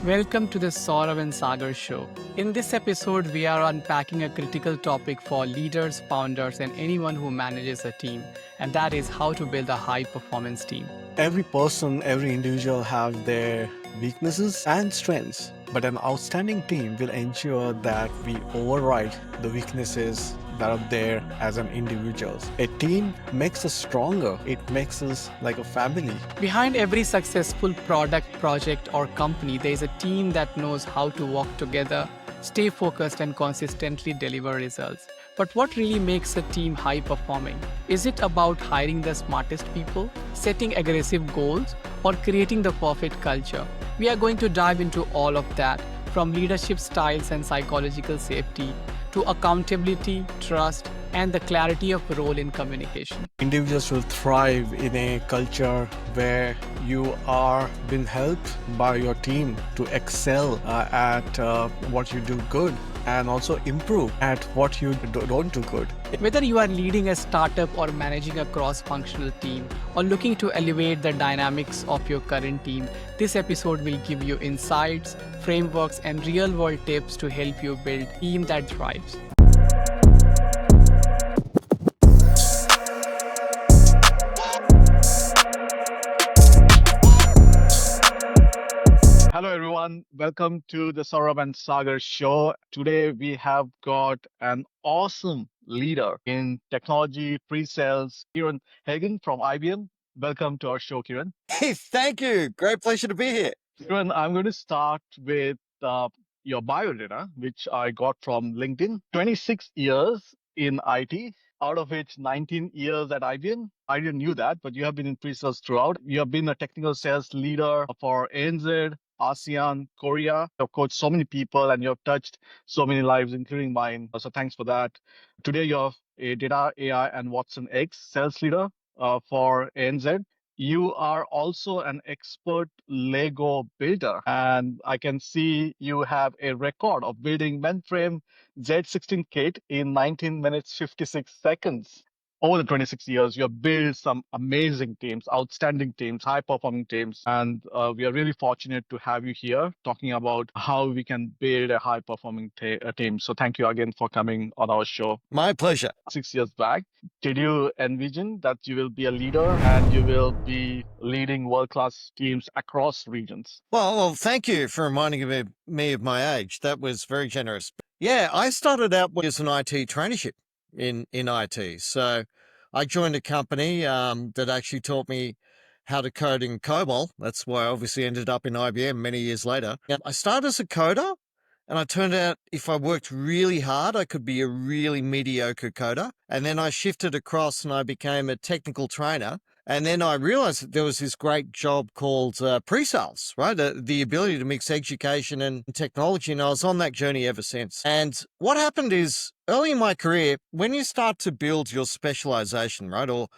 Welcome to the Saurav and Sagar show. In this episode, we are unpacking a critical topic for leaders, founders, and anyone who manages a team, and that is how to build a high performance team. Every person, every individual have their weaknesses and strengths, but an outstanding team will ensure that we override the weaknesses that are there as an individuals. A team makes us stronger. It makes us like a family. Behind every successful product, project, or company, there is a team that knows how to work together, stay focused, and consistently deliver results. But what really makes a team high performing? Is it about hiring the smartest people, setting aggressive goals, or creating the perfect culture? We are going to dive into all of that, from leadership styles and psychological safety to accountability, trust, and the clarity of role in communication. Individuals will thrive in a culture where you are being helped by your team to excel at what you do good and also improve at what you don't do good. Whether you are leading a startup or managing a cross functional team or looking to elevate the dynamics of your current team, this episode will give you insights, frameworks, and real world tips to help you build a team that thrives. Hello, everyone. Welcome to the Saurabh and Sagar show. Today, we have got an awesome leader in technology pre-sales, Kiran Hagen from IBM. Welcome to our show, Kiran. Hey, thank you. Great pleasure to be here. Kiran, I'm going to start with your bio data, which I got from LinkedIn. 26 years in IT, out of which 19 years at IBM. I didn't knew that, but you have been in pre-sales throughout. You have been a technical sales leader for ANZ, ASEAN, Korea. You've coached so many people and you have touched so many lives, including mine. So thanks for that. Today, you're a data, AI, and Watson X sales leader for ANZ. You are also an expert Lego builder, and I can see you have a record of building mainframe Z16 kit in 19 minutes 56 seconds. Over the 26 years, you have built some amazing teams, outstanding teams, high performing teams. And we are really fortunate to have you here talking about how we can build a high performing team. So thank you again for coming on our show. My pleasure. 6 years back, did you envision that you will be a leader and you will be leading world class teams across regions? Well, thank you for reminding me of my age. That was very generous. Yeah, I started out as an IT traineeship in IT. So I joined a company that actually taught me how to code in COBOL. That's why I obviously ended up in IBM many years later. I started as a coder, and I turned out if I worked really hard, I could be a really mediocre coder. And then I shifted across and I became a technical trainer. And then I realized that there was this great job called pre-sales, right? The ability to mix education and technology. And I was on that journey ever since. And what happened is early in my career, when you start to build your specialization, right? Or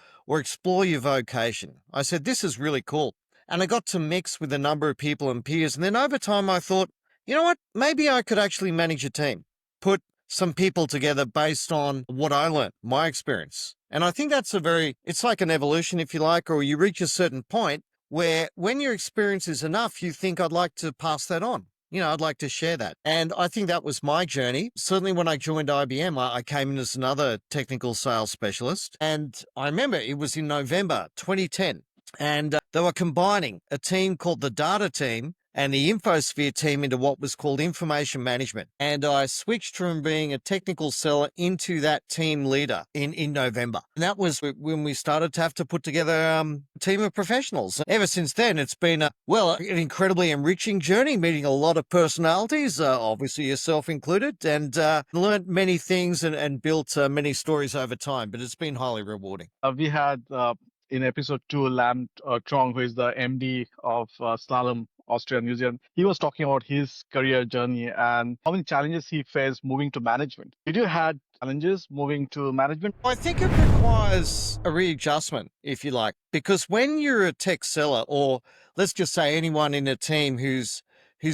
explore your vocation, I said, this is really cool. And I got to mix with a number of people and peers. And then over time, I thought, you know what? Maybe I could actually manage a team, put some people together based on what I learned, my experience. And I think that's it's like an evolution, if you like, or you reach a certain point where when your experience is enough, you think I'd like to pass that on. I'd like to share that. And I think that was my journey. Certainly when I joined IBM, I came in as another technical sales specialist. And I remember it was in November 2010. And they were combining a team called the data team and the InfoSphere team into what was called information management. And I switched from being a technical seller into that team leader in November. And that was when we started to have to put together a team of professionals. Ever since then, it's been, an incredibly enriching journey, meeting a lot of personalities, obviously yourself included, and learned many things and built many stories over time. But it's been highly rewarding. We had in episode 2, Lam Trong, who is the MD of Slalom Austria New Zealand. He was talking about his career journey and how many challenges he faced moving to management. Did you had challenges moving to management? I think it requires a readjustment, if you like, because when you're a tech seller, or let's just say anyone in a team who's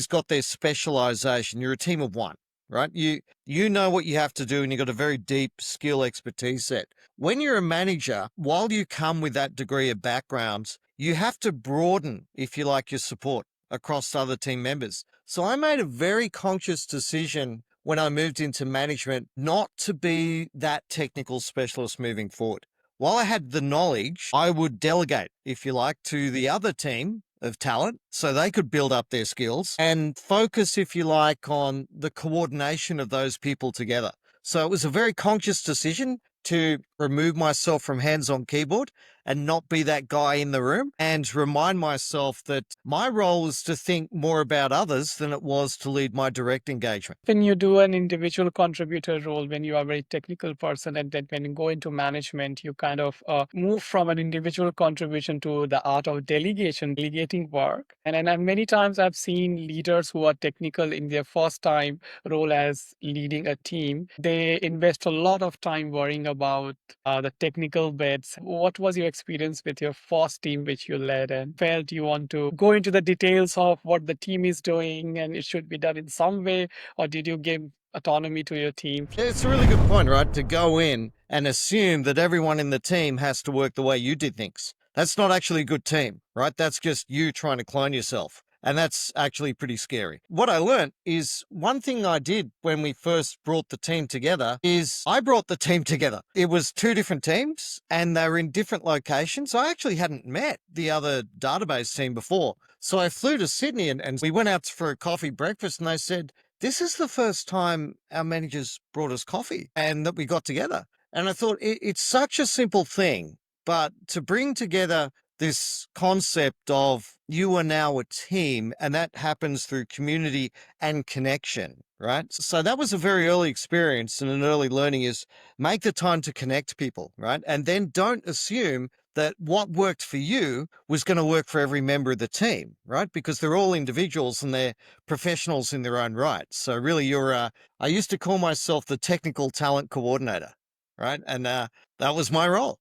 got their specialization, you're a team of one, right? You know what you have to do, and you've got a very deep skill expertise set. When you're a manager, while you come with that degree of background, you have to broaden, if you like, your support. across other team members. So I made a very conscious decision when I moved into management not to be that technical specialist moving forward. While I had the knowledge, I would delegate, if you like, to the other team of talent so they could build up their skills and focus, if you like, on the coordination of those people together. So it was a very conscious decision to remove myself from hands-on keyboard and not be that guy in the room and remind myself that my role was to think more about others than it was to lead my direct engagement. When you do an individual contributor role, when you are a very technical person, and then when you go into management, you kind of move from an individual contribution to the art of delegation, delegating work. And many times I've seen leaders who are technical in their first time role as leading a team. They invest a lot of time worrying about the technical bits. What was your experience with your first team which you led, and felt you want to go into the details of what the team is doing and it should be done in some way, or did you give autonomy to your team? It's a really good point, right? To go in and assume that everyone in the team has to work the way you did things. That's not actually a good team, right? That's just you trying to clone yourself. And that's actually pretty scary. What I learned is one thing I did when we first brought the team together is I brought the team together. It was two different teams and they were in different locations. I actually hadn't met the other database team before. So I flew to Sydney and we went out for a coffee breakfast and they said, this is the first time our managers brought us coffee and that we got together. And I thought it's such a simple thing, but to bring together this concept of you are now a team, and that happens through community and connection, right? So that was a very early experience and an early learning is make the time to connect people, right? And then don't assume that what worked for you was going to work for every member of the team, right? Because they're all individuals and they're professionals in their own right. So really I used to call myself the technical talent coordinator, right? And that was my role.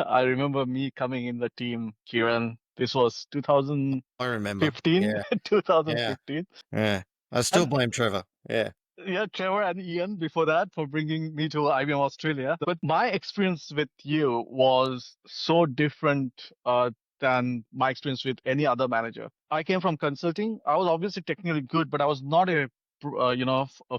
I remember me coming in the team, Kiran. This was 2015, I remember. Yeah. 2015. Yeah. I still And blame Trevor. Yeah. yeah, Trevor and Ian before that for bringing me to IBM Australia. But my experience with you was so different than my experience with any other manager. I came from consulting. I was obviously technically good, but I was not a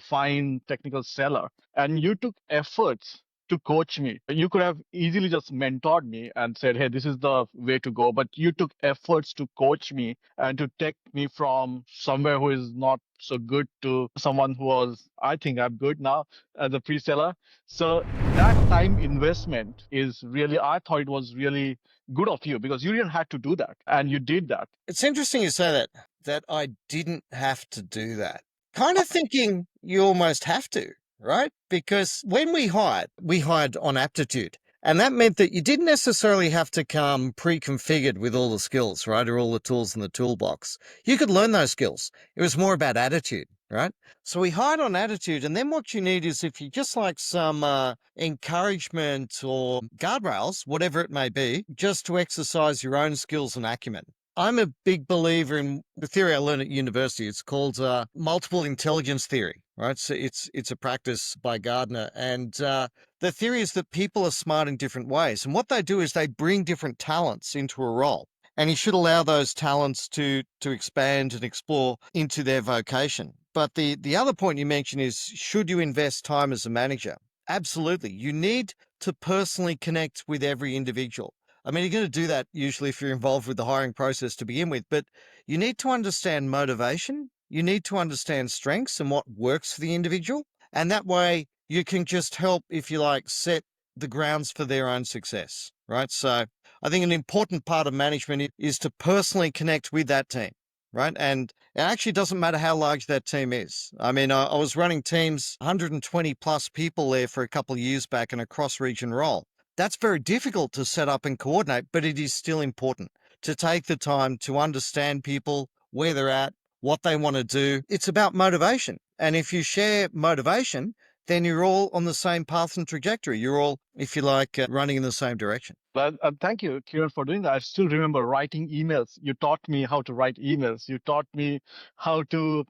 fine technical seller. And you took efforts to coach me. You could have easily just mentored me and said, hey, this is the way to go. But you took efforts to coach me and to take me from somewhere who is not so good to someone who was, I think I'm good now as a pre-seller. So that time investment is really, I thought it was really good of you because you didn't have to do that and you did that. It's interesting you say that I didn't have to do that. Kind of thinking you almost have to, right? Because when we hired on aptitude. And that meant that you didn't necessarily have to come pre-configured with all the skills, right? Or all the tools in the toolbox. You could learn those skills. It was more about attitude, right? So we hired on attitude. And then what you need is if you just like some encouragement or guardrails, whatever it may be, just to exercise your own skills and acumen. I'm a big believer in the theory I learned at university. It's called multiple intelligence theory, right? So it's a practice by Gardner. And the theory is that people are smart in different ways. And what they do is they bring different talents into a role. And you should allow those talents to expand and explore into their vocation. But the other point you mentioned is, should you invest time as a manager? Absolutely. You need to personally connect with every individual. I mean, you're going to do that usually if you're involved with the hiring process to begin with, but you need to understand motivation. You need to understand strengths and what works for the individual. And that way you can just help, if you like, set the grounds for their own success, right? So I think an important part of management is to personally connect with that team, right? And it actually doesn't matter how large that team is. I mean, I was running teams, 120 plus people there for a couple of years back in a cross-region role. That's very difficult to set up and coordinate, but it is still important to take the time to understand people, where they're at, what they want to do. It's about motivation. And if you share motivation, then you're all on the same path and trajectory. You're all, if you like, running in the same direction. But thank you, Kiran, for doing that. I still remember writing emails. You taught me how to write emails. You taught me how to,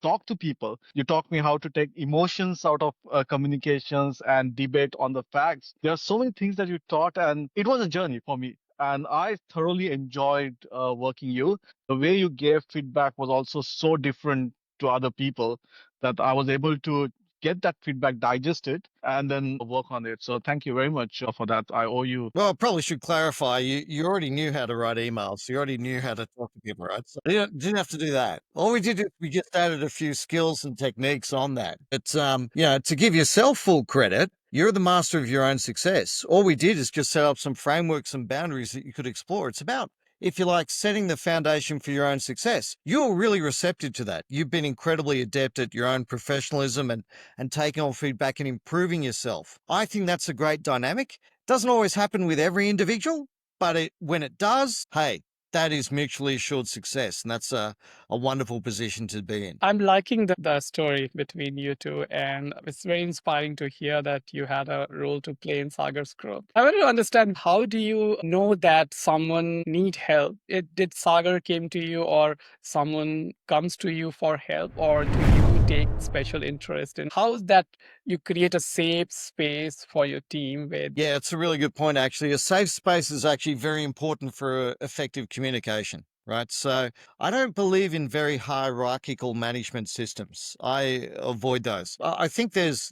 talk to people. You taught me how to take emotions out of communications and debate on the facts. There are so many things that you taught, and it was a journey for me. and I thoroughly enjoyed working you. The way you gave feedback was also so different to other people that I was able to get that feedback, digest it, and then work on it. So thank you very much for that. I owe you. Well, I probably should clarify. You already knew how to write emails. You already knew how to talk to people, right? So you didn't have to do that. All we did is we just added a few skills and techniques on that. It's to give yourself full credit, you're the master of your own success. All we did is just set up some frameworks and boundaries that you could explore. It's about, if you like, setting the foundation for your own success. You're really receptive to that. You've been incredibly adept at your own professionalism and taking on feedback and improving yourself. I think that's a great dynamic. Doesn't always happen with every individual, but when it does, hey, that is mutually assured success. And that's a wonderful position to be in. I'm liking the story between you two, and it's very inspiring to hear that you had a role to play in Sagar's group. I want to understand, how do you know that someone need help? Did Sagar came to you, or someone comes to you for help, or do you take special interest in how is that you create a safe space for your team with? Yeah, it's a really good point, actually. A safe space is actually very important for effective communication, right? So I don't believe in very hierarchical management systems. I avoid those. I think there's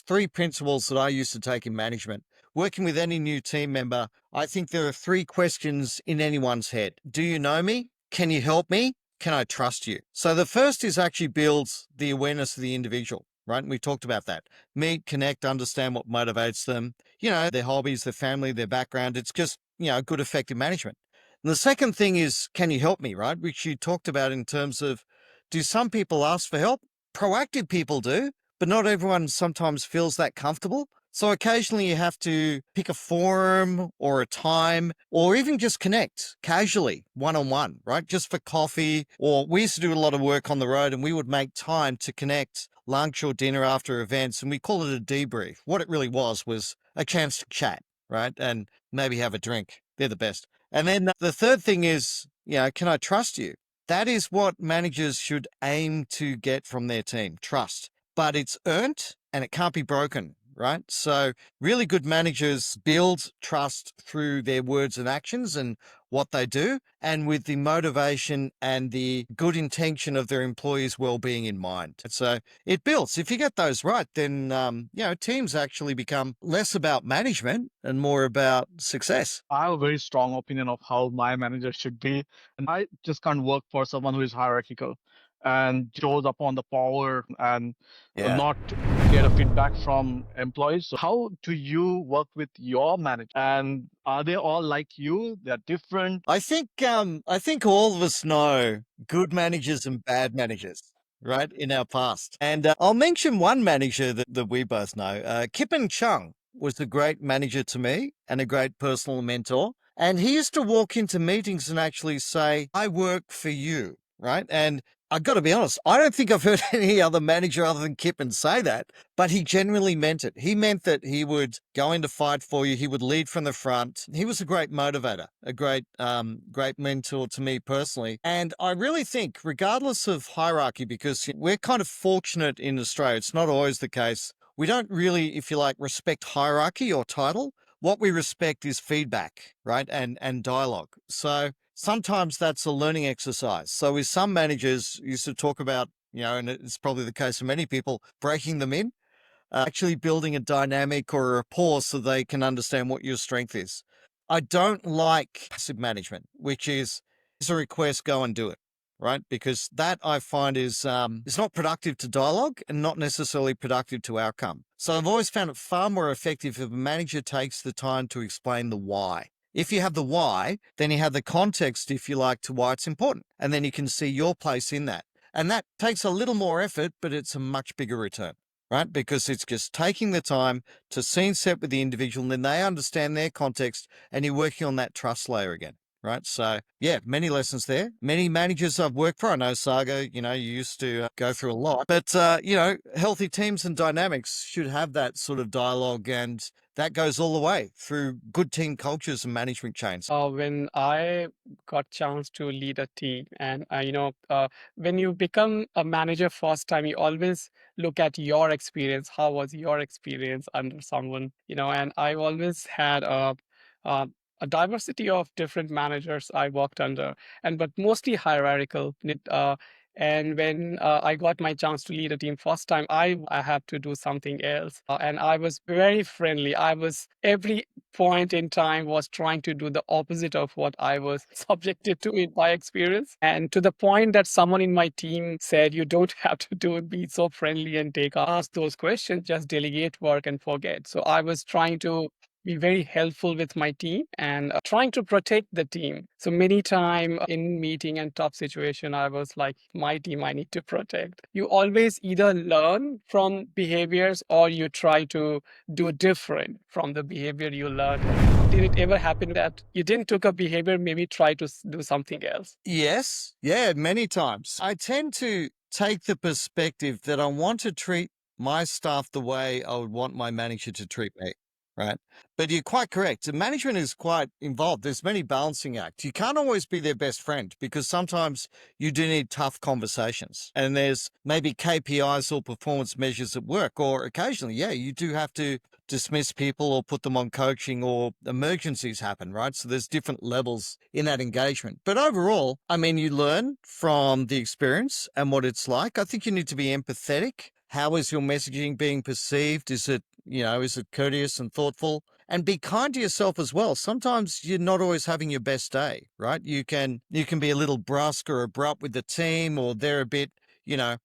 three principles that I used to take in management. Working with any new team member, I think there are three questions in anyone's head. Do you know me? Can you help me? Can I trust you? So the first is actually builds the awareness of the individual, right? And we talked about that. Meet, connect, understand what motivates them, their hobbies, their family, their background. It's just, good, effective management. And the second thing is, can you help me, right? Which you talked about in terms of, do some people ask for help? Proactive people do, but not everyone sometimes feels that comfortable. So occasionally you have to pick a forum or a time, or even just connect casually, one-on-one, right? Just for coffee. Or we used to do a lot of work on the road, and we would make time to connect lunch or dinner after events, and we call it a debrief. What it really was a chance to chat, right? And maybe have a drink. They're the best. And then the third thing is, can I trust you? That is what managers should aim to get from their team, trust. But it's earned and it can't be broken, right? So really good managers build trust through their words and actions and what they do, and with the motivation and the good intention of their employees' well-being in mind. So it builds. If you get those right, then teams actually become less about management and more about success. I have a very strong opinion of how my manager should be, and I just can't work for someone who is hierarchical and shows up on the power and Yeah. not get a feedback from employees. So how do you work with your manager? And are they all like you? They're different. I think all of us know good managers and bad managers, right, in our past. And I'll mention one manager that we both know. Kippen Chung was a great manager to me and a great personal mentor. And he used to walk into meetings and actually say, I work for you, right? And I've got to be honest, I don't think I've heard any other manager other than Kippen say that, but he genuinely meant it. He meant that he would go in to fight for you. He would lead from the front. He was a great motivator, a great mentor to me personally. And I really think, regardless of hierarchy, because we're kind of fortunate in Australia, it's not always the case. We don't really, if you like, respect hierarchy or title. What we respect is feedback, right? And dialogue. So sometimes that's a learning exercise. So with some managers used to talk about, and it's probably the case for many people, breaking them in, actually building a dynamic or a rapport so they can understand what your strength is. I don't like passive management, which is a request, go and do it, right? Because that I find is not productive to dialogue and not necessarily productive to outcome. So I've always found it far more effective if a manager takes the time to explain the why. If you have the why, then you have the context, if you like, to why it's important. And then you can see your place in that. And that takes a little more effort, but it's a much bigger return, right? Because it's just taking the time to scene set with the individual, and then they understand their context, and you're working on that trust layer again. Right. So, yeah, many lessons there. Many managers I've worked for. I know, Saga, you used to go through a lot. But, healthy teams and dynamics should have that sort of dialogue, and that goes all the way through good team cultures and management chains. When I got chance to lead a team, and when you become a manager first time, you always look at your experience. How was your experience under someone? And I've always had a a diversity of different managers I worked under, and but mostly hierarchical. And when I got my chance to lead a team first time, I had to do something else, and I was very friendly. I was every point in time was trying to do the opposite of what I was subjected to in my experience, and to the point that someone in my team said, "You don't have to be so friendly and ask those questions. Just delegate work and forget." So I was trying to be very helpful with my team and trying to protect the team. So many time in meeting and tough situation, I was like, my team, I need to protect. You always either learn from behaviors or you try to do different from the behavior you learned. Did it ever happen that you didn't took a behavior, maybe try to do something else? Yes. Yeah, many times. I tend to take the perspective that I want to treat my staff the way I would want my manager to treat me. Right. But you're quite correct. The management is quite involved. There's many balancing acts. You can't always be their best friend because sometimes you do need tough conversations. And there's maybe KPIs or performance measures at work, or occasionally, yeah, you do have to dismiss people or put them on coaching or emergencies happen, right? So there's different levels in that engagement. But overall, I mean, you learn from the experience and what it's like. I think you need to be empathetic. How is your messaging being perceived? Is it courteous and thoughtful? And be kind to yourself as well. Sometimes you're not always having your best day, right? You can be a little brusque or abrupt with the team, or they're a bit,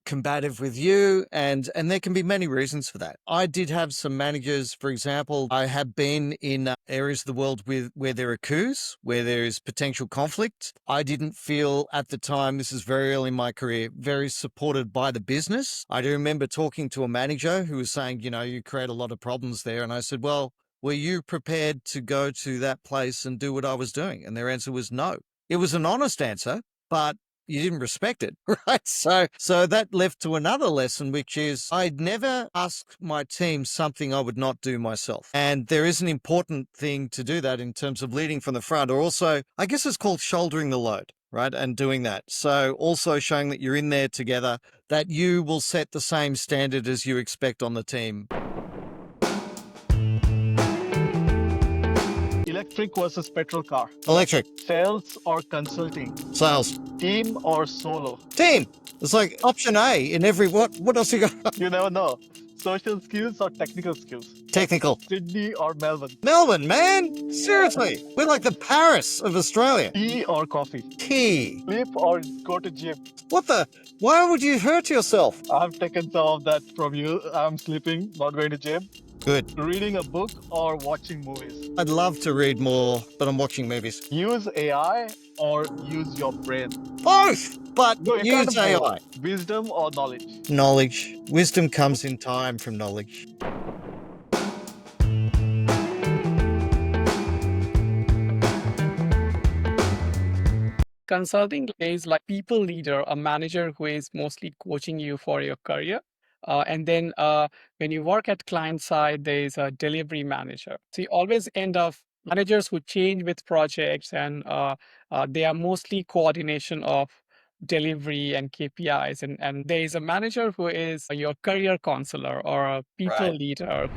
combative with you. And there can be many reasons for that. I did have some managers, for example, I have been in areas of the world where there are coups, where there is potential conflict. I didn't feel at the time, this is very early in my career, very supported by the business. I do remember talking to a manager who was saying, you create a lot of problems there. And I said, well, were you prepared to go to that place and do what I was doing? And their answer was no. It was an honest answer, but you didn't respect it, right? So that left to another lesson, which is I'd never ask my team something I would not do myself. And there is an important thing to do that in terms of leading from the front, or also, I guess it's called shouldering the load, right? And doing that. So also showing that you're in there together, that you will set the same standard as you expect on the team. Electric versus petrol car. Electric. Sales or consulting. Sales. Team or solo. Team. It's like option A in every what else you got? You never know. Social skills or technical skills. Technical. Sydney or Melbourne. Melbourne, man. Seriously. We're like the Paris of Australia. Tea or coffee. Tea. Sleep or go to gym. What the? Why would you hurt yourself? I've taken some of that from you. I'm sleeping, not going to gym. Good. Reading a book or watching movies. I'd love to read more, but I'm watching movies. Use AI or use your brain. Both, but No, you use can't AI. both. Wisdom or knowledge. Knowledge. Wisdom comes in time from knowledge. Consulting is like people leader, a manager who is mostly coaching you for your career. And then when you work at client side, there is a delivery manager. So you always end up managers who change with projects, and they are mostly coordination of delivery and KPIs. And there is a manager who is your career counselor or a people Right. leader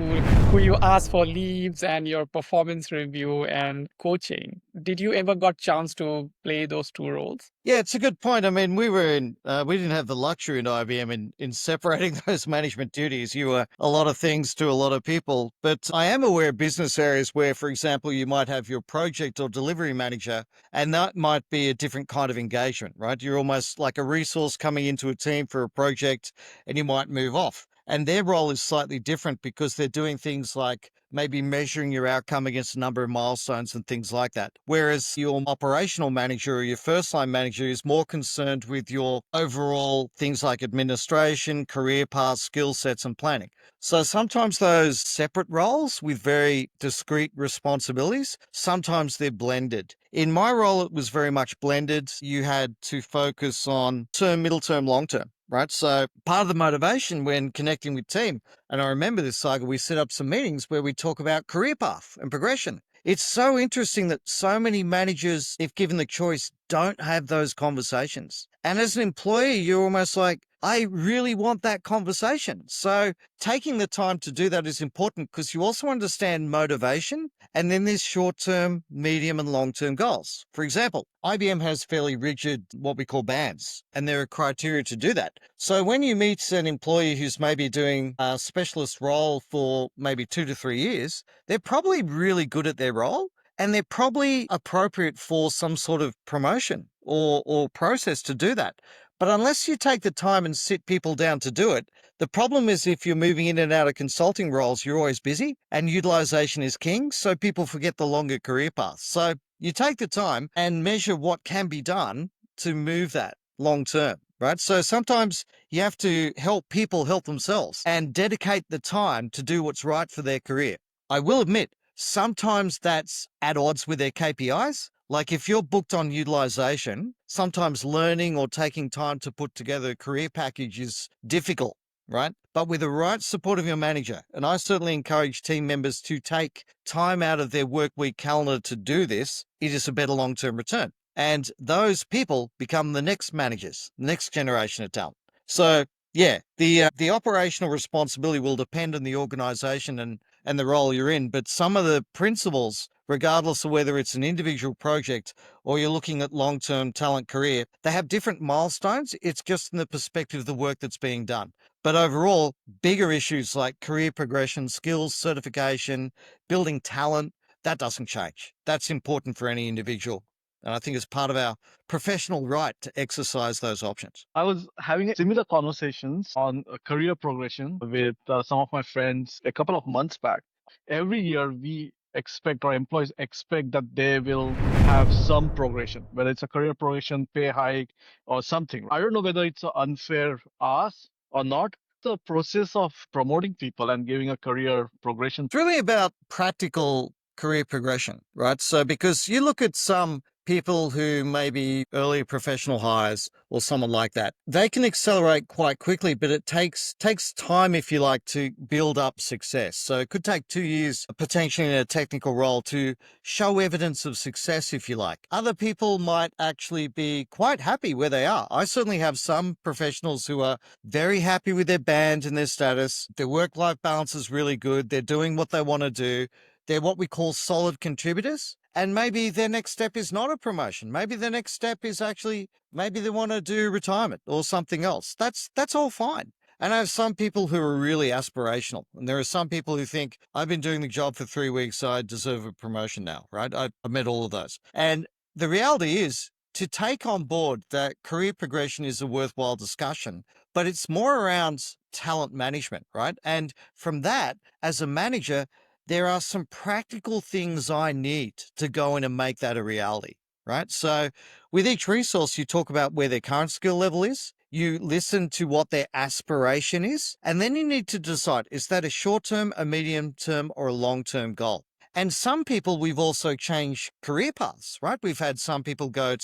who you ask for leaves and your performance review and coaching. Did you ever got chance to play those two roles? Yeah, it's a good point. I mean, we didn't have the luxury in IBM in separating those management duties. You were a lot of things to a lot of people, but I am aware of business areas where, for example, you might have your project or delivery manager, and that might be a different kind of engagement, right? You're almost like a resource coming into a team for a project, and you might move off. And their role is slightly different because they're doing things like maybe measuring your outcome against a number of milestones and things like that. Whereas your operational manager or your first line manager is more concerned with your overall things like administration, career paths, skill sets, and planning. So sometimes those separate roles with very discrete responsibilities, sometimes they're blended. In my role, it was very much blended. You had to focus on term, middle term, long term. Right. So part of the motivation when connecting with team, and I remember this, Saga, we set up some meetings where we talk about career path and progression. It's so interesting that so many managers, if given the choice, don't have those conversations. And as an employee, you're almost like, I really want that conversation. So taking the time to do that is important because you also understand motivation and then there's short-term, medium and long-term goals. For example, IBM has fairly rigid, what we call bands, and there are criteria to do that. So when you meet an employee who's maybe doing a specialist role for maybe 2 to 3 years, they're probably really good at their role and they're probably appropriate for some sort of promotion or process to do that. But unless you take the time and sit people down to do it, the problem is if you're moving in and out of consulting roles, you're always busy and utilization is king. So people forget the longer career path. So you take the time and measure what can be done to move that long term, right? So sometimes you have to help people help themselves and dedicate the time to do what's right for their career. I will admit, sometimes that's at odds with their KPIs. Like if you're booked on utilization, sometimes learning or taking time to put together a career package is difficult, right? But with the right support of your manager, and I certainly encourage team members to take time out of their work week calendar to do this, it is a better long-term return. And those people become the next managers, next generation of talent. So yeah, the operational responsibility will depend on the organization and the role you're in, but some of the principles, regardless of whether it's an individual project or you're looking at long-term talent career, they have different milestones. It's just in the perspective of the work that's being done. But overall, bigger issues like career progression, skills, certification, building talent, that doesn't change. That's important for any individual. And I think it's part of our professional right to exercise those options. I was having similar conversations on career progression with some of my friends a couple of months back. Every year, we expect our employees expect that they will have some progression, whether it's a career progression, pay hike, or something. I don't know whether it's an unfair ask or not. The process of promoting people and giving a career progression. It's really about practical career progression, right? So because you look at some people who may be early professional hires or someone like that, they can accelerate quite quickly, but it takes time, if you like, to build up success. So it could take 2 years potentially in a technical role to show evidence of success, if you like. Other people might actually be quite happy where they are. I certainly have some professionals who are very happy with their band and their status. Their work-life balance is really good. They're doing what they want to do. They're what we call solid contributors. And maybe their next step is not a promotion. Maybe the next step is actually, maybe they want to do retirement or something else. That's all fine. And I have some people who are really aspirational. And there are some people who think, I've been doing the job for 3 weeks, so I deserve a promotion now, right? I've met all of those. And the reality is, to take on board that career progression is a worthwhile discussion, but it's more around talent management, right? And from that, as a manager, there are some practical things I need to go in and make that a reality, right? So with each resource, you talk about where their current skill level is, you listen to what their aspiration is, and then you need to decide, is that a short-term, a medium-term, or a long-term goal? And some people, we've also changed career paths, right? We've had some people go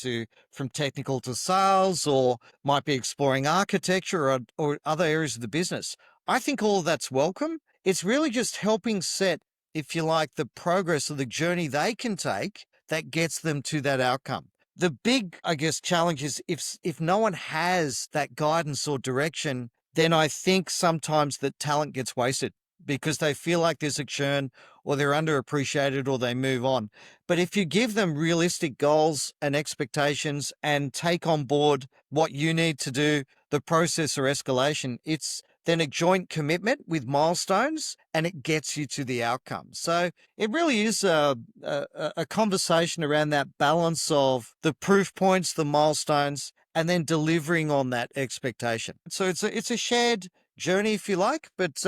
from technical to sales, or might be exploring architecture or other areas of the business. I think all of that's welcome. It's really just helping set, if you like, the progress of the journey they can take that gets them to that outcome. The big, I guess, challenge is if no one has that guidance or direction, then I think sometimes that talent gets wasted because they feel like there's a churn or they're underappreciated or they move on. But if you give them realistic goals and expectations and take on board what you need to do, the process or escalation, it's then a joint commitment with milestones and it gets you to the outcome. So it really is a conversation around that balance of the proof points, the milestones, and then delivering on that expectation. So it's a shared journey, if you like, but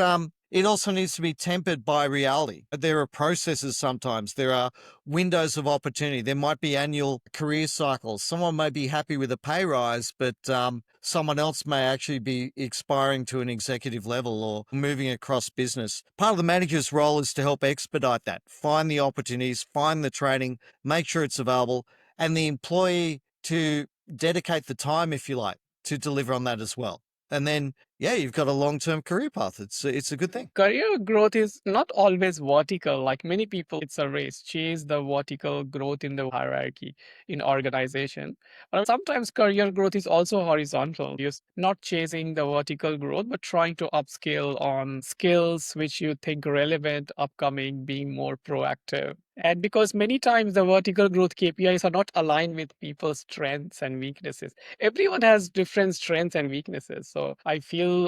it also needs to be tempered by reality. There are processes sometimes. There are windows of opportunity. There might be annual career cycles. Someone may be happy with a pay rise, but someone else may actually be expiring to an executive level or moving across business. Part of the manager's role is to help expedite that, find the opportunities, find the training, make sure it's available, and the employee to dedicate the time, if you like, to deliver on that as well. And then yeah, you've got a long-term career path. It's a good thing. Career growth is not always vertical. Like many people, it's a race, chase the vertical growth in the hierarchy in organization. But sometimes career growth is also horizontal. You're not chasing the vertical growth, but trying to upscale on skills which you think relevant, upcoming, being more proactive. And because many times the vertical growth KPIs are not aligned with people's strengths and weaknesses. Everyone has different strengths and weaknesses. So I feel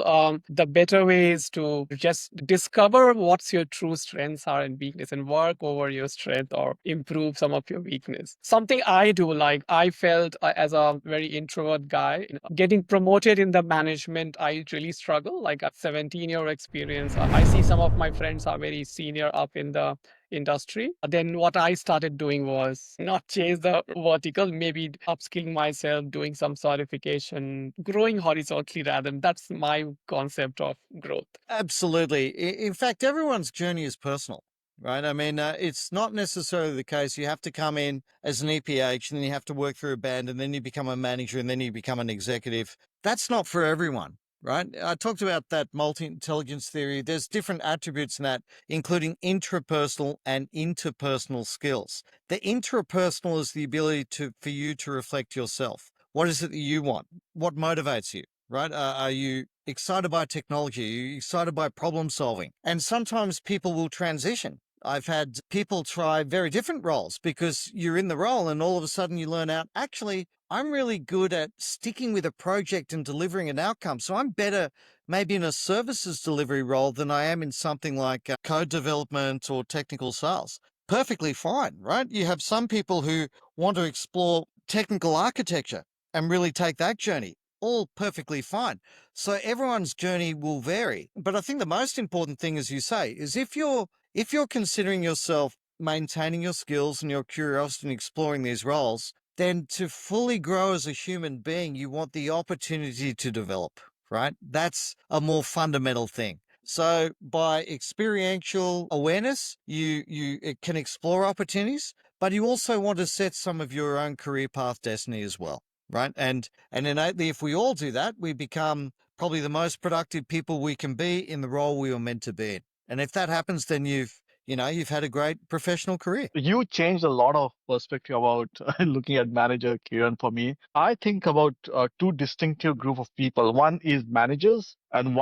the better way is to just discover what's your true strengths are and weakness and work over your strength or improve some of your weakness. Something I do, like I felt as a very introvert guy, getting promoted in the management, I really struggle. Like a 17-year experience. I see some of my friends are very senior up in the industry. Then what I started doing was not chase the vertical, maybe upskilling myself, doing some certification, growing horizontally rather. That's my concept of growth. Absolutely. In fact, everyone's journey is personal, right? I mean, it's not necessarily the case. You have to come in as an EPH and then you have to work through a band and then you become a manager and then you become an executive. That's not for everyone, right? I talked about that multi-intelligence theory. There's different attributes in that, including intrapersonal and interpersonal skills. The intrapersonal is the ability for you to reflect yourself. What is it that you want? What motivates you? Right? Are you excited by technology? Are you excited by problem solving? And sometimes people will transition. I've had people try very different roles because you're in the role and all of a sudden you learn out, actually, I'm really good at sticking with a project and delivering an outcome. So I'm better maybe in a services delivery role than I am in something like code development or technical sales. Perfectly fine, right? You have some people who want to explore technical architecture and really take that journey. All perfectly fine. So everyone's journey will vary. But I think the most important thing, as you say, is if you're considering yourself maintaining your skills and your curiosity and exploring these roles, then to fully grow as a human being, you want the opportunity to develop, right? That's a more fundamental thing. So by experiential awareness, you can explore opportunities, but you also want to set some of your own career path destiny as well, right? And innately, if we all do that, we become probably the most productive people we can be in the role we were meant to be in. And if that happens, then you've had a great professional career. You changed a lot of perspective about looking at manager, Kiran. For me, I think about two distinctive group of people. One is managers, and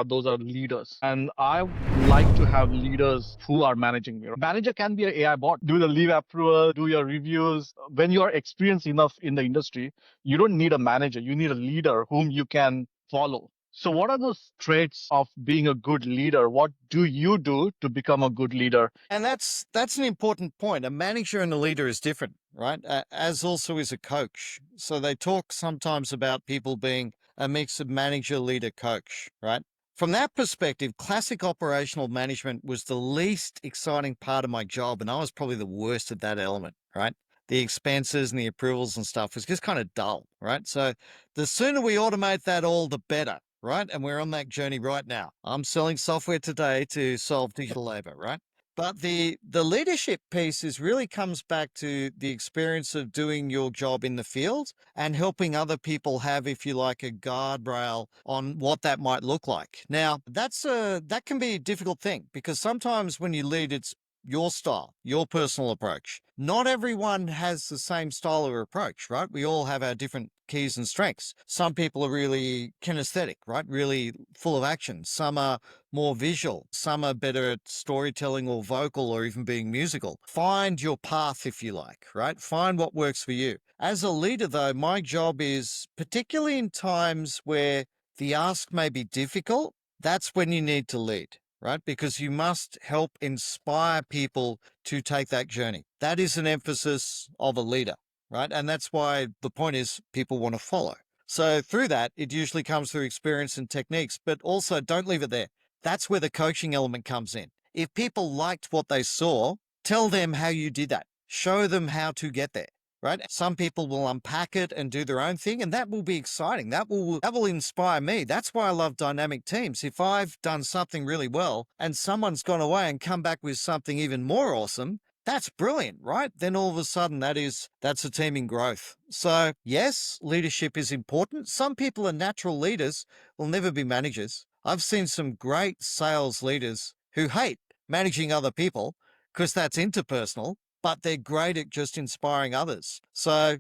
those are leaders. And I like to have leaders who are managing me. Manager can be an AI bot, do the leave approval, do your reviews. When you are experienced enough in the industry, you don't need a manager. You need a leader whom you can follow. So, what are those traits of being a good leader? What do you do to become a good leader? And that's an important point. A manager and a leader is different, right? As also is a coach. So they talk sometimes about people being a mix of manager, leader, coach, right? From that perspective, classic operational management was the least exciting part of my job, and I was probably the worst at that element, right? The expenses and the approvals and stuff was just kind of dull, right? So the sooner we automate that all, the better, right? And we're on that journey right now. I'm selling software today to solve digital labor, right? But the leadership piece really comes back to the experience of doing your job in the field and helping other people have, if you like, a guardrail on what that might look like. Now, that can be a difficult thing because sometimes when you lead, it's your style, your personal approach. Not everyone has the same style or approach, right? We all have our different keys and strengths. Some people are really kinesthetic, right? Really full of action. Some are more visual. Some are better at storytelling or vocal or even being musical. Find your path, if you like, right? Find what works for you. As a leader, though, my job is particularly in times where the ask may be difficult, that's when you need to lead, right? Because you must help inspire people to take that journey. That is an emphasis of a leader, right? And that's why the point is people want to follow. So through that, it usually comes through experience and techniques, but also don't leave it there. That's where the coaching element comes in. If people liked what they saw, tell them how you did that. Show them how to get there, right? Some people will unpack it and do their own thing, and that will be exciting. That will inspire me. That's why I love dynamic teams. If I've done something really well and someone's gone away and come back with something even more awesome, that's brilliant, right? Then all of a sudden that's a team in growth. So yes, leadership is important. Some people are natural leaders, will never be managers. I've seen some great sales leaders who hate managing other people because that's interpersonal, but they're great at just inspiring others. So,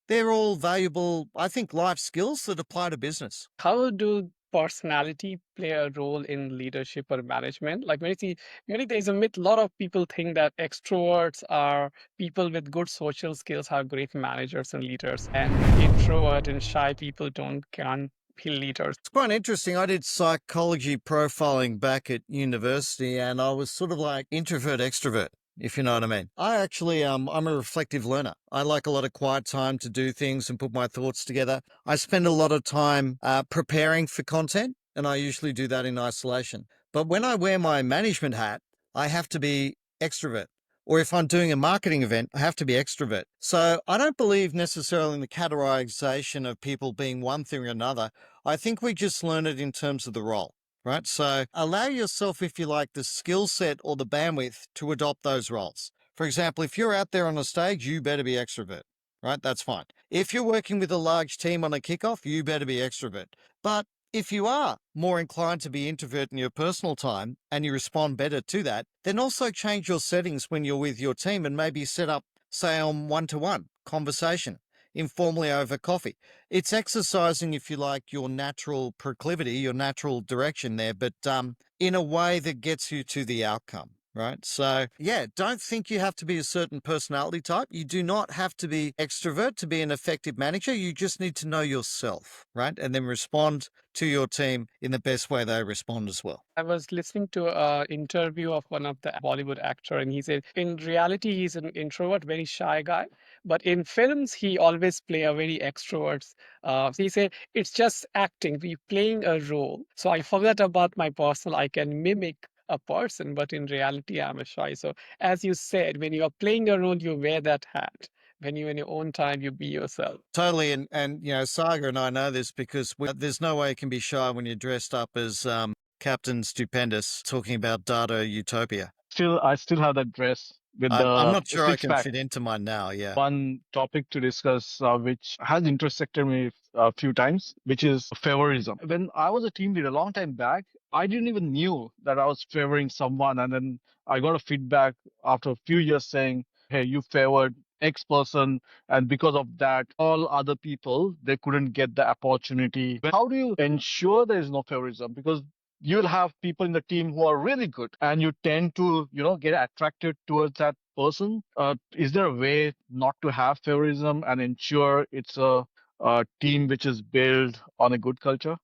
they're all valuable, I think, life skills that apply to business. How do personality play a role in leadership or management? Like when you see, there's a myth, a lot of people think that extroverts are people with good social skills are great managers and leaders, and introvert and shy people can't be leaders. It's quite interesting. I did psychology profiling back at university and I was sort of like introvert, extrovert, if you know what I mean. I actually, I'm a reflective learner. I like a lot of quiet time to do things and put my thoughts together. I spend a lot of time preparing for content and I usually do that in isolation. But when I wear my management hat, I have to be extrovert. Or if I'm doing a marketing event, I have to be extrovert. So I don't believe necessarily in the categorization of people being one thing or another. I think we just learn it in terms of the role, right? So allow yourself, if you like, the skill set or the bandwidth to adopt those roles. For example, if you're out there on a stage, you better be extrovert, right? That's fine. If you're working with a large team on a kickoff, you better be extrovert. But if you are more inclined to be introvert in your personal time and you respond better to that, then also change your settings when you're with your team and maybe set up, say, on one-to-one conversation, informally over coffee. It's exercising, if you like, your natural proclivity, your natural direction there, but in a way that gets you to the outcome. Right. So, yeah, don't think you have to be a certain personality type. You do not have to be extrovert to be an effective manager. You just need to know yourself, right? And then respond to your team in the best way they respond as well. I was listening to an interview of one of the Bollywood actor, and he said in reality he's an introvert, very shy guy, but in films he always play a very extrovert. So he said it's just acting, we playing a role. So I forgot about my personal. I can mimic a person, but in reality I'm a shy. So as you said, when you are playing a role, you wear that hat. When you in your own time, you be yourself. Totally. And Saga and I know this because there's no way you can be shy when you're dressed up as Captain Stupendous talking about Data Utopia. I still have that dress with I'm the not sure I six can pack. fit into mine now. Yeah. One topic to discuss, which has intersected me a few times, which is favorism. When I was a team leader a long time back, I didn't even knew that I was favoring someone, and then I got a feedback after a few years saying, "Hey, you favored X person, and because of that, all other people they couldn't get the opportunity." How do you ensure there is no favorism? Because you'll have people in the team who are really good and you tend to get attracted towards that person. Is there a way not to have favorism and ensure it's a team which is built on a good culture?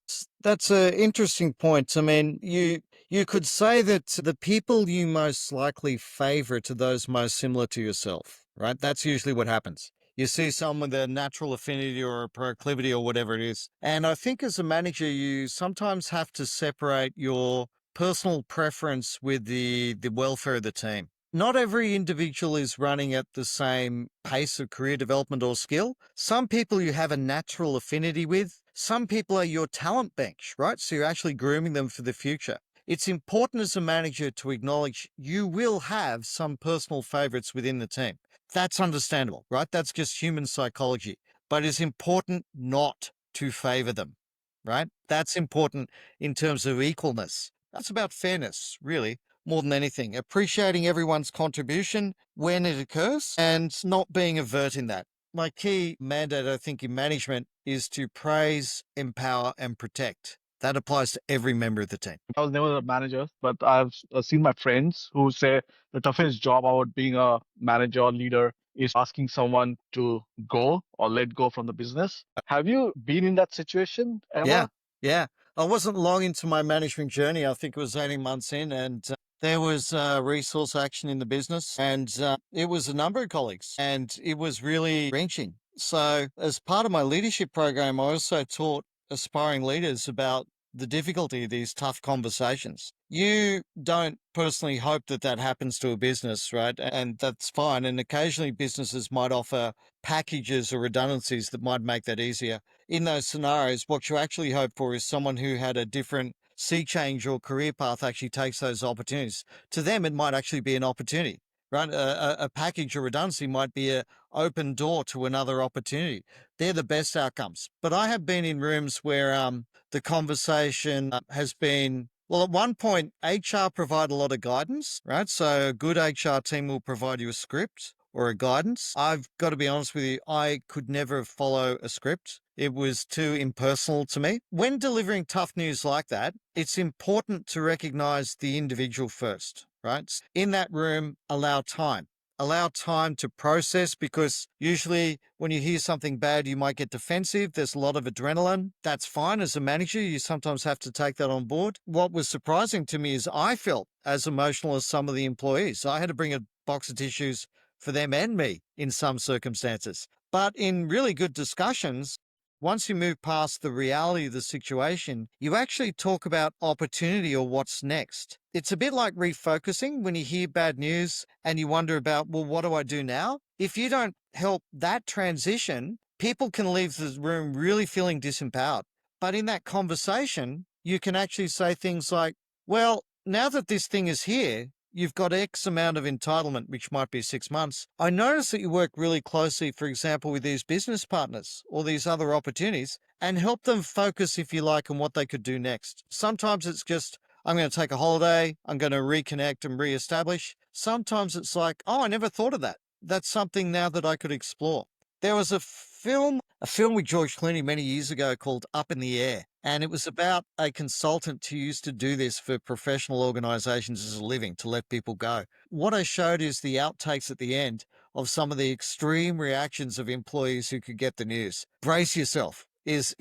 That's an interesting point. I mean, you could say that the people you most likely favor are those most similar to yourself, right? That's usually what happens. You see someone with a natural affinity or a proclivity or whatever it is. And I think as a manager, you sometimes have to separate your personal preference with the welfare of the team. Not every individual is running at the same pace of career development or skill. Some people you have a natural affinity with. Some people are your talent bench, right? So you're actually grooming them for the future. It's important as a manager to acknowledge you will have some personal favorites within the team. That's understandable, right? That's just human psychology. But it's important not to favor them, right? That's important in terms of equalness. That's about fairness, really, more than anything. Appreciating everyone's contribution when it occurs and not being overt in that. My key mandate, I think, in management is to praise, empower, and protect. That applies to every member of the team. I was never a manager, but I've seen my friends who say the toughest job about being a manager or leader is asking someone to go or let go from the business. Have you been in that situation ever? Yeah. I wasn't long into my management journey. I think it was 18 months in, and there was resource action in the business, and it was a number of colleagues, and it was really wrenching. So, as part of my leadership program, I also taught aspiring leaders about the difficulty of these tough conversations. You don't personally hope that that happens to a business, right? And that's fine. And occasionally businesses might offer packages or redundancies that might make that easier. In those scenarios, what you actually hope for is someone who had a different sea change or career path actually takes those opportunities. To them, it might actually be an opportunity, right? A package or redundancy might be a open door to another opportunity. They're the best outcomes. But I have been in rooms where the conversation has been, well, at one point, HR provide a lot of guidance, right? So a good HR team will provide you a script or a guidance. I've got to be honest with you, I could never follow a script. It was too impersonal to me. When delivering tough news like that, it's important to recognize the individual first, right? In that room, allow time. Allow time to process, because usually when you hear something bad, you might get defensive. There's a lot of adrenaline. That's fine. As a manager, you sometimes have to take that on board. What was surprising to me is I felt as emotional as some of the employees. I had to bring a box of tissues for them and me in some circumstances. But in really good discussions, once you move past the reality of the situation, you actually talk about opportunity or what's next. It's a bit like refocusing when you hear bad news and you wonder about, well, what do I do now? If you don't help that transition, people can leave the room really feeling disempowered. But in that conversation, you can actually say things like, well, now that this thing is here, you've got X amount of entitlement, which might be 6 months. I notice that you work really closely, for example, with these business partners or these other opportunities, and help them focus, if you like, on what they could do next. Sometimes it's just, I'm going to take a holiday, I'm going to reconnect and reestablish. Sometimes it's like, oh, I never thought of that. That's something now that I could explore. There was a film with George Clooney many years ago called Up in the Air. And it was about a consultant who used to do this for professional organizations as a living, to let people go. What I showed is the outtakes at the end of some of the extreme reactions of employees who could get the news. Brace yourself is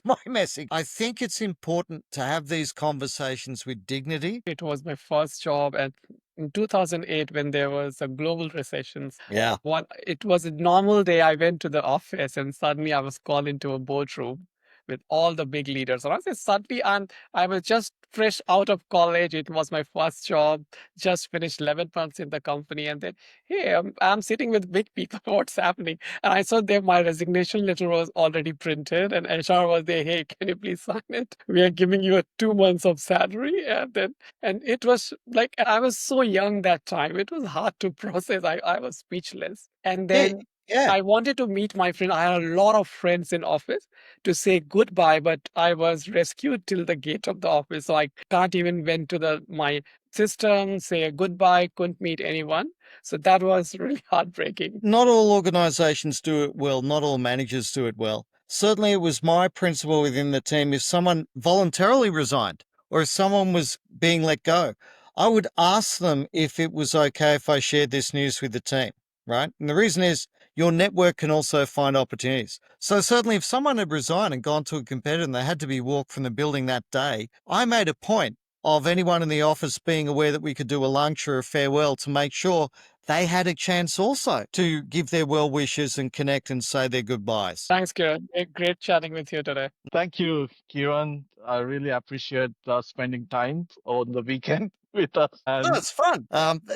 my message. I think it's important to have these conversations with dignity. It was my first job at in 2008 when there was a global recession. Yeah. It was a normal day. I went to the office and suddenly I was called into a boardroom with all the big leaders. And I said, suddenly, and I was just fresh out of college. It was my first job, just finished 11 months in the company. And then, hey, I'm sitting with big people. What's happening? And I saw that my resignation letter was already printed, and HR was there. Hey, can you please sign it? We are giving you a 2 months of salary. And it was like, I was so young that time. It was hard to process. I was speechless. And then Yeah. I wanted to meet my friend. I had a lot of friends in office to say goodbye, but I was rescued till the gate of the office. So I can't even went to my system, say goodbye, couldn't meet anyone. So that was really heartbreaking. Not all organizations do it well. Not all managers do it well. Certainly, it was my principle within the team. If someone voluntarily resigned or if someone was being let go, I would ask them if it was okay if I shared this news with the team, right? And the reason is your network can also find opportunities. So certainly if someone had resigned and gone to a competitor and they had to be walked from the building that day, I made a point of anyone in the office being aware that we could do a lunch or a farewell to make sure they had a chance also to give their well wishes and connect and say their goodbyes. Thanks, Kiran. Great chatting with you today. Thank you, Kiran. I really appreciate spending time on the weekend with us. Oh, And it's fun.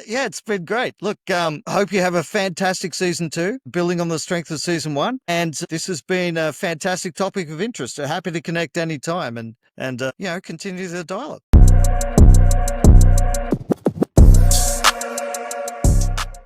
Yeah, it's been great. Look, I hope you have a fantastic season 2, building on the strength of season 1. And this has been a fantastic topic of interest. Happy to connect anytime and continue the dialogue.